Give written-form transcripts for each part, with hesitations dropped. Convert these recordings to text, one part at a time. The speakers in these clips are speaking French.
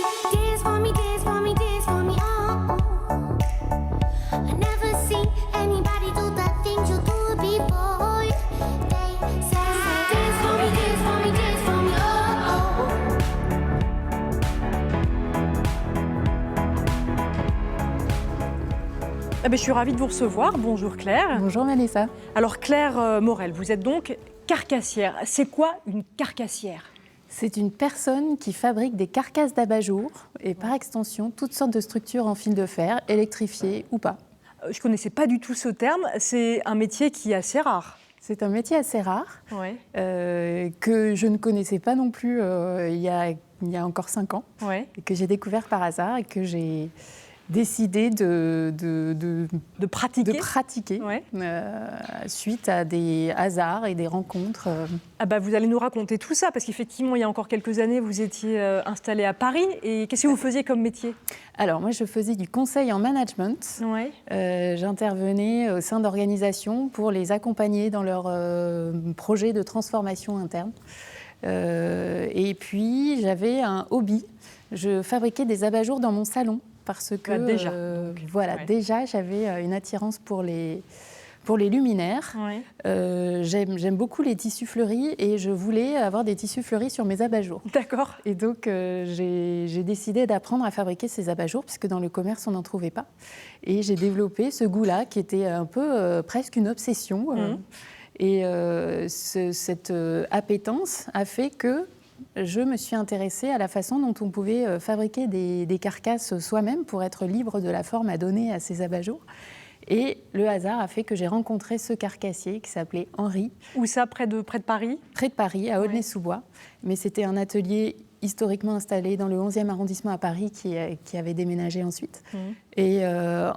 Dance for me, dance for me, dance for me, oh. I never seen anybody do the things you do before. They say, dance for me, dance for me, dance for me, oh. Je suis ravie de vous recevoir. Bonjour Claire. Bonjour Vanessa. Alors Claire Morel, vous êtes donc carcassière. C'est quoi une carcassière ? C'est une personne qui fabrique des carcasses d'abat-jour et par extension toutes sortes de structures en fil de fer, électrifiées ou pas. Je ne connaissais pas du tout ce terme. C'est un métier qui est assez rare. C'est un métier assez rare Ouais. Que je ne connaissais pas non plus il y a encore 5 ans Ouais. et que j'ai découvert par hasard et que j'ai décidé de pratiquer Ouais. suite à des hasards et des rencontres. Vous allez nous raconter tout ça parce qu'effectivement, il y a encore quelques années, vous étiez installée à Paris. Et qu'est-ce que vous faisiez comme métier ? Alors moi, je faisais du conseil en management. Ouais. J'intervenais au sein d'organisations pour les accompagner dans leurs projets de transformation interne. Et puis, j'avais un hobby. Je fabriquais des abat-jours dans mon salon parce que déjà. Déjà, j'avais une attirance pour les luminaires. Ouais. J'aime beaucoup les tissus fleuris et je voulais avoir des tissus fleuris sur mes abat-jours. D'accord. Et donc, j'ai décidé d'apprendre à fabriquer ces abat-jours, puisque dans le commerce, on n'en trouvait pas. Et j'ai développé ce goût-là, qui était un peu presque une obsession. Et cette appétence a fait que je me suis intéressée à la façon dont on pouvait fabriquer des carcasses soi-même pour être libre de la forme à donner à ces abat-jours. Et le hasard a fait que j'ai rencontré ce carcassier qui s'appelait Henri. Où ça, près de Paris ? Près de Paris, à Aulnay-sous-Bois. Mais c'était un atelier historiquement installé dans le 11e arrondissement à Paris qui avait déménagé ensuite. Et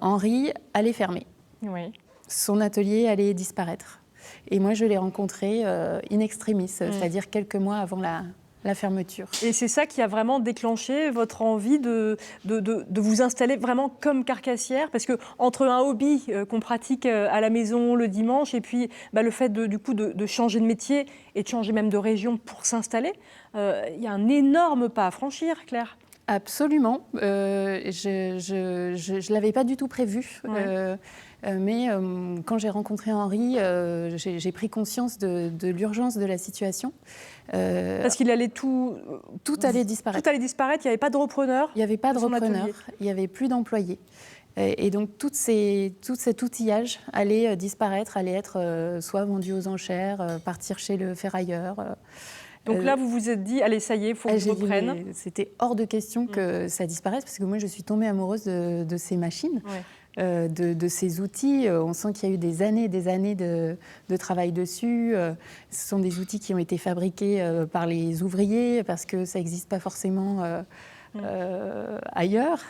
Henri allait fermer. Oui. Son atelier allait disparaître. Et moi, je l'ai rencontré in extremis, c'est-à-dire quelques mois avant la fermeture. Et c'est ça qui a vraiment déclenché votre envie de vous installer vraiment comme carcassière, parce que entre un hobby qu'on pratique à la maison le dimanche et puis le fait de changer de métier et de changer même de région pour s'installer, il y a un énorme pas à franchir, Claire. Absolument. Je ne l'avais pas du tout prévu. Ouais. Mais quand j'ai rencontré Henri, j'ai pris conscience de l'urgence de la situation. Parce qu'il allait tout allait disparaître. Tout allait disparaître, il n'y avait pas de repreneur. Il n'y avait pas de repreneur, atelier. il n'y avait plus d'employés. Et donc tout cet outillage allait disparaître, allait être soit vendu aux enchères, partir chez le ferrailleur. Donc là, vous vous êtes dit, allez, ça y est, il faut que je reprenne. C'était hors de question que ça disparaisse, parce que moi, je suis tombée amoureuse de ces machines. Ouais. De ces outils. On sent qu'il y a eu des années de travail dessus. Ce sont des outils qui ont été fabriqués par les ouvriers parce que ça n'existe pas forcément ailleurs.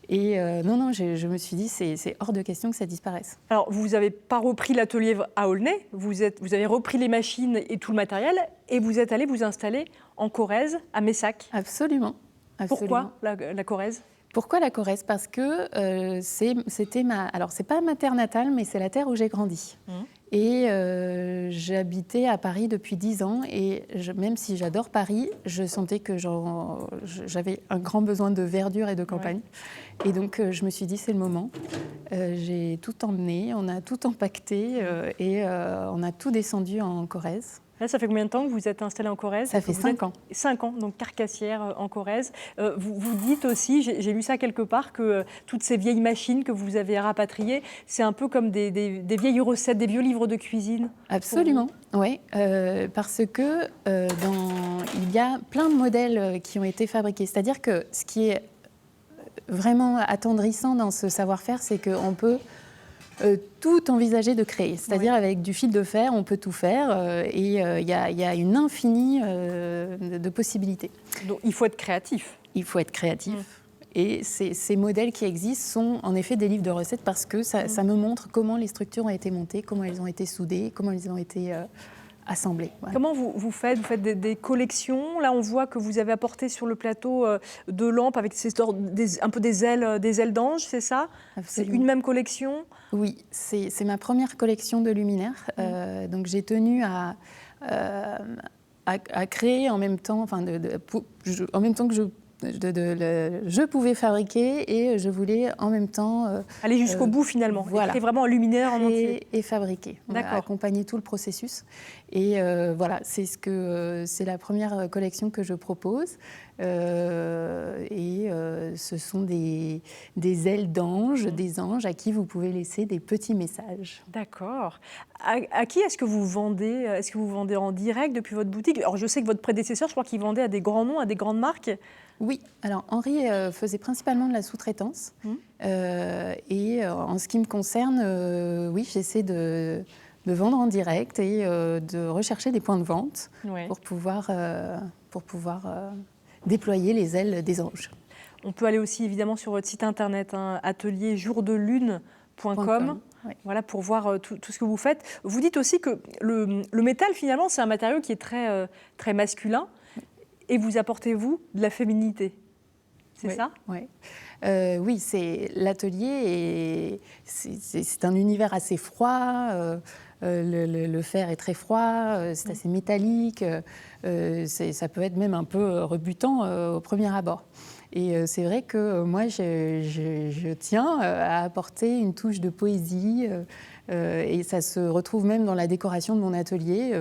Et non, je me suis dit, c'est hors de question que ça disparaisse. Alors, vous n'avez pas repris l'atelier à Aulnay, vous avez repris les machines et tout le matériel et vous êtes allé vous installer en Corrèze, à Messac. Absolument. Pourquoi la Corrèze ? Pourquoi la Corrèze ? Parce que c'était alors c'est pas ma terre natale, mais c'est la terre où j'ai grandi. Et j'habitais à Paris depuis 10 ans et même si j'adore Paris, je sentais que j'avais un grand besoin de verdure et de campagne. Ouais. Et donc je me suis dit c'est le moment. J'ai tout emmené, on a tout empaqueté et on a tout descendu en Corrèze. Là, ça fait combien de temps que vous êtes installée en Corrèze ? Ça fait 5 ans. 5 ans, donc carcassière en Corrèze. Vous dites aussi, j'ai lu ça quelque part, que toutes ces vieilles machines que vous avez rapatriées, c'est un peu comme des vieilles recettes, des vieux livres de cuisine. Absolument, oui. Parce que il y a plein de modèles qui ont été fabriqués. C'est-à-dire que ce qui est vraiment attendrissant dans ce savoir-faire, c'est qu'on peut tout envisager de créer. C'est-à-dire avec du fil de fer, on peut tout faire et il y a une infinie de possibilités. Donc il faut être créatif. Il faut être créatif. Et ces modèles qui existent sont en effet des livres de recettes parce que ça me montre comment les structures ont été montées, comment elles ont été soudées, comment elles ont été assemblées. Ouais. Comment vous faites ? Vous faites des collections. Là, on voit que vous avez apporté sur le plateau de lampes avec un peu des ailes d'ange, c'est ça ? Absolument. C'est une même collection ? Oui, c'est ma première collection de luminaires. Donc j'ai tenu à créer en même temps, en même temps que je je pouvais fabriquer et je voulais en même temps Aller jusqu'au bout finalement, voilà. et créer vraiment un luminaire en entier. et fabriquer, accompagner tout le processus. Et voilà, c'est la première collection que je propose. Ce sont des ailes d'anges, des anges à qui vous pouvez laisser des petits messages. D'accord. À qui est-ce que vous vendez? Est-ce que vous vendez en direct depuis votre boutique? Alors je sais que votre prédécesseur, je crois qu'il vendait à des grands noms, à des grandes marques. Oui, alors Henri faisait principalement de la sous-traitance. En ce qui me concerne, oui, j'essaie de vendre en direct et de rechercher des points de vente pour pouvoir déployer les ailes des anges. On peut aller aussi évidemment sur votre site internet, atelierjourdelune.com. Oui. Voilà, pour voir tout ce que vous faites. Vous dites aussi que le métal, finalement, c'est un matériau qui est très, très masculin. Et vous apportez, vous, de la féminité. C'est ça? Oui, oui, c'est l'atelier, c'est un univers assez froid. Le fer est très froid, c'est assez métallique. Ça peut être même un peu rebutant au premier abord. Et c'est vrai que moi, je tiens à apporter une touche de poésie. Et ça se retrouve même dans la décoration de mon atelier,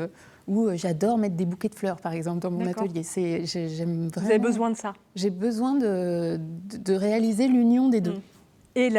où j'adore mettre des bouquets de fleurs, par exemple, dans mon atelier. J'aime vraiment, vous avez besoin de ça? J'ai besoin de réaliser l'union des deux. Et